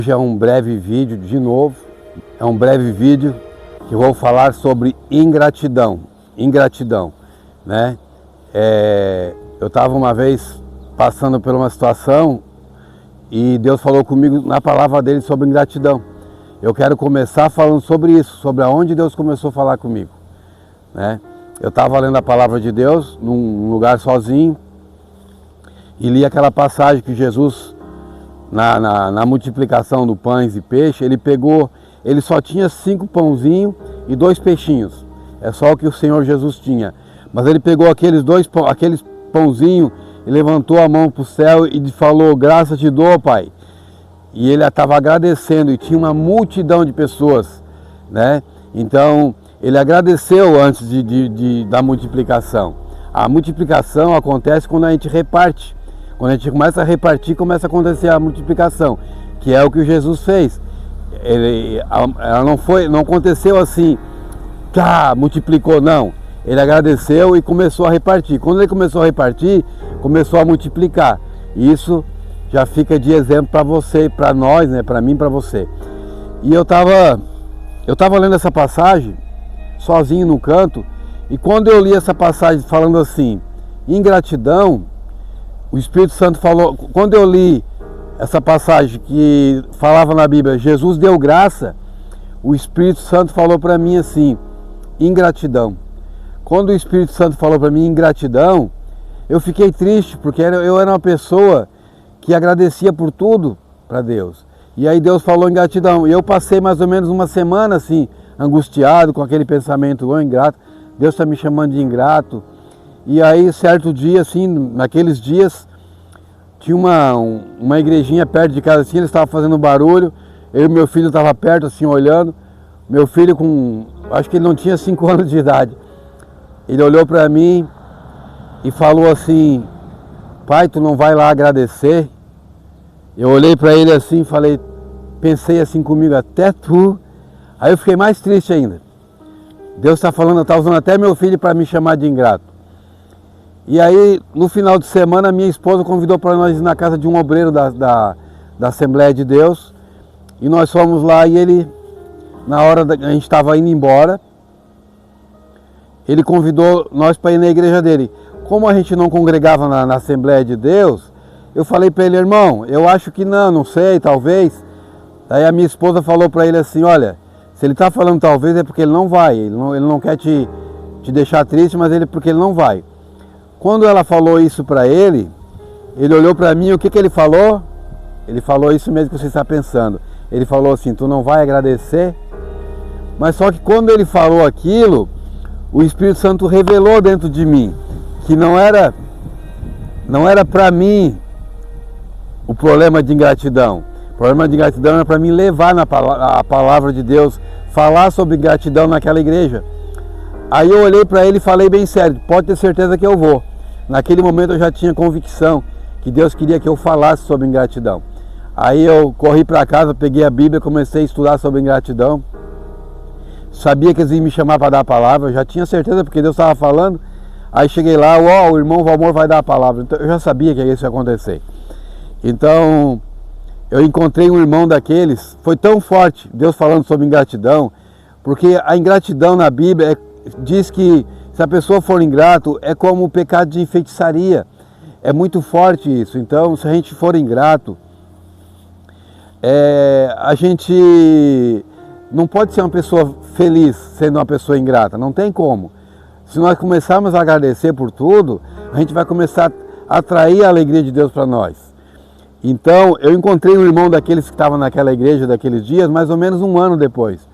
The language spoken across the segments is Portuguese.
Hoje é um breve vídeo de novo, é um breve vídeo que eu vou falar sobre ingratidão, né? Eu estava uma vez passando por uma situação e Deus falou comigo na palavra dele sobre ingratidão. Eu quero começar falando sobre isso, sobre aonde Deus começou a falar comigo, né? Eu estava lendo a palavra de Deus num lugar sozinho e li aquela passagem que Jesus, na multiplicação do pães e peixe, ele só tinha 5 pãozinhos e 2 peixinhos. É só o que o Senhor Jesus tinha. Mas ele pegou aqueles pãozinhos e levantou a mão para o céu e falou: graças te dou, Pai. E ele estava agradecendo e tinha uma multidão de pessoas, né? Então ele agradeceu antes da multiplicação. A multiplicação acontece quando a gente reparte. Quando a gente começa a repartir, começa a acontecer a multiplicação, que é o que Jesus fez. Ela não aconteceu assim, multiplicou, não. Ele agradeceu e começou a repartir. Quando ele começou a repartir, começou a multiplicar. E isso já fica de exemplo para você, para nós, né? Para mim, para você. E eu tava lendo essa passagem sozinho no canto, e quando eu li essa passagem falando assim, ingratidão, o Espírito Santo falou, quando eu li essa passagem que falava na Bíblia, Jesus deu graça, o Espírito Santo falou para mim assim, ingratidão. Quando o Espírito Santo falou para mim ingratidão, eu fiquei triste, porque eu era uma pessoa que agradecia por tudo para Deus. E aí Deus falou ingratidão, e eu passei mais ou menos uma semana assim, angustiado com aquele pensamento, ingrato, Deus está me chamando de ingrato. E aí, certo dia, assim, naqueles dias, tinha uma igrejinha perto de casa, assim, eles estavam fazendo barulho, eu e meu filho estavam perto, assim, olhando. Meu filho acho que ele não tinha 5 anos de idade. Ele olhou para mim e falou assim: pai, tu não vai lá agradecer? Eu olhei para ele assim, pensei assim comigo, até tu. Aí eu fiquei mais triste ainda. Deus está falando, está usando até meu filho para me chamar de ingrato. E aí, no final de semana, minha esposa convidou para nós ir na casa de um obreiro da Assembleia de Deus. E nós fomos lá e ele, na hora a gente estava indo embora, ele convidou nós para ir na igreja dele. Como a gente não congregava na Assembleia de Deus, eu falei para ele: irmão, eu acho que não sei, talvez. Daí a minha esposa falou para ele assim: olha, se ele está falando talvez é porque ele não vai, ele não quer te deixar triste, mas porque ele não vai. Quando ela falou isso para ele olhou para mim, o que ele falou? Ele falou isso mesmo que você está pensando. Ele falou assim: tu não vai agradecer? Mas só que quando ele falou aquilo, o Espírito Santo revelou dentro de mim que não era para mim o problema de ingratidão. O problema de ingratidão era para mim levar a palavra de Deus, falar sobre ingratidão naquela igreja. Aí eu olhei para ele e falei bem sério: pode ter certeza que eu vou. Naquele momento eu já tinha convicção que Deus queria que eu falasse sobre ingratidão. Aí eu corri para casa, peguei a Bíblia, comecei a estudar sobre ingratidão. Sabia que eles iam me chamar para dar a palavra, eu já tinha certeza porque Deus estava falando. Aí cheguei lá, o irmão Valmor vai dar a palavra. Então eu já sabia que isso ia acontecer. Então eu encontrei um irmão daqueles, foi tão forte Deus falando sobre ingratidão, porque a ingratidão na Bíblia diz que se a pessoa for ingrato, é como o pecado de enfeitiçaria. É muito forte isso. Então, se a gente for ingrato, a gente não pode ser uma pessoa feliz sendo uma pessoa ingrata. Não tem como. Se nós começarmos a agradecer por tudo, a gente vai começar a atrair a alegria de Deus para nós. Então, eu encontrei um irmão daqueles que estavam naquela igreja daqueles dias, mais ou menos um ano depois.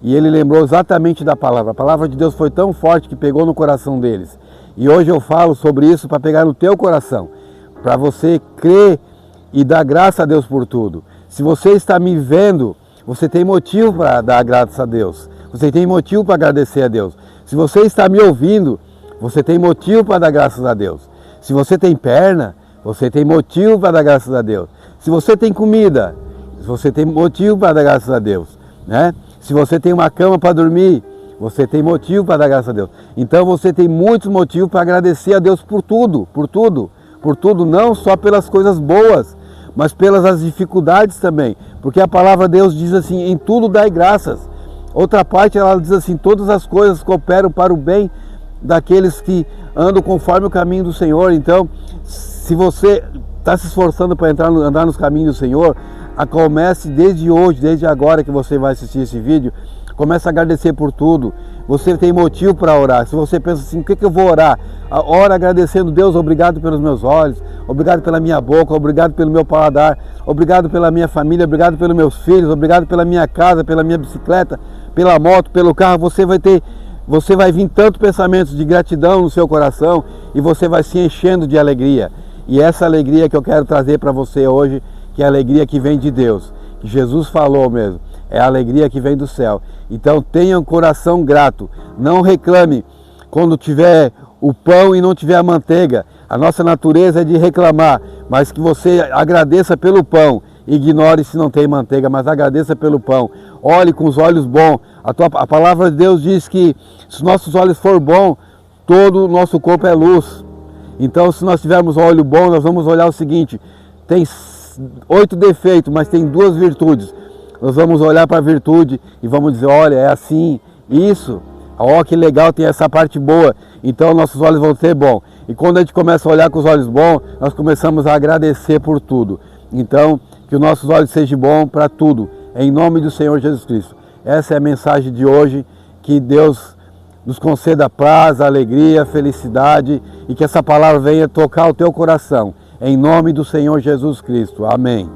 E ele lembrou exatamente da palavra. A palavra de Deus foi tão forte que pegou no coração deles. E hoje eu falo sobre isso para pegar no teu coração, para você crer e dar graça a Deus por tudo. Se você está me vendo, você tem motivo para dar graças a Deus. Você tem motivo para agradecer a Deus. Se você está me ouvindo, você tem motivo para dar graças a Deus. Se você tem perna, você tem motivo para dar graças a Deus. Se você tem comida, você tem motivo para dar graças a Deus, né? Se você tem uma cama para dormir, você tem motivo para dar graças a Deus. Então você tem muitos motivos para agradecer a Deus por tudo, não só pelas coisas boas, mas pelas as dificuldades também. Porque a palavra de Deus diz assim, em tudo dai graças. Outra parte ela diz assim, todas as coisas cooperam para o bem daqueles que andam conforme o caminho do Senhor. Então, se você está se esforçando para andar nos caminhos do Senhor, comece desde hoje, desde agora que você vai assistir esse vídeo, comece a agradecer por tudo. Você tem motivo para orar. Se você pensa assim, o que eu vou orar? Ora agradecendo, Deus, obrigado pelos meus olhos, obrigado pela minha boca, obrigado pelo meu paladar, obrigado pela minha família, obrigado pelos meus filhos, obrigado pela minha casa, pela minha bicicleta, pela moto, pelo carro. Você vai vir tantos pensamentos de gratidão no seu coração e você vai se enchendo de alegria. E essa alegria que eu quero trazer para você hoje, que é a alegria que vem de Deus, que Jesus falou mesmo, é a alegria que vem do céu. Então tenha um coração grato, não reclame quando tiver o pão e não tiver a manteiga. A nossa natureza é de reclamar, mas que você agradeça pelo pão. Ignore se não tem manteiga, mas agradeça pelo pão. Olhe com os olhos bons. A palavra de Deus diz que se os nossos olhos for bons, todo o nosso corpo é luz. Então, se nós tivermos um olho bom, nós vamos olhar o seguinte: tem 8 defeitos, mas tem 2 virtudes. Nós vamos olhar para a virtude e vamos dizer, olha, é assim, isso, ó, que legal, tem essa parte boa. Então, nossos olhos vão ser bons. E quando a gente começa a olhar com os olhos bons, nós começamos a agradecer por tudo. Então, que os nossos olhos sejam bons para tudo, em nome do Senhor Jesus Cristo. Essa é a mensagem de hoje, que Deus nos conceda paz, alegria, felicidade e que essa palavra venha tocar o teu coração, em nome do Senhor Jesus Cristo. Amém.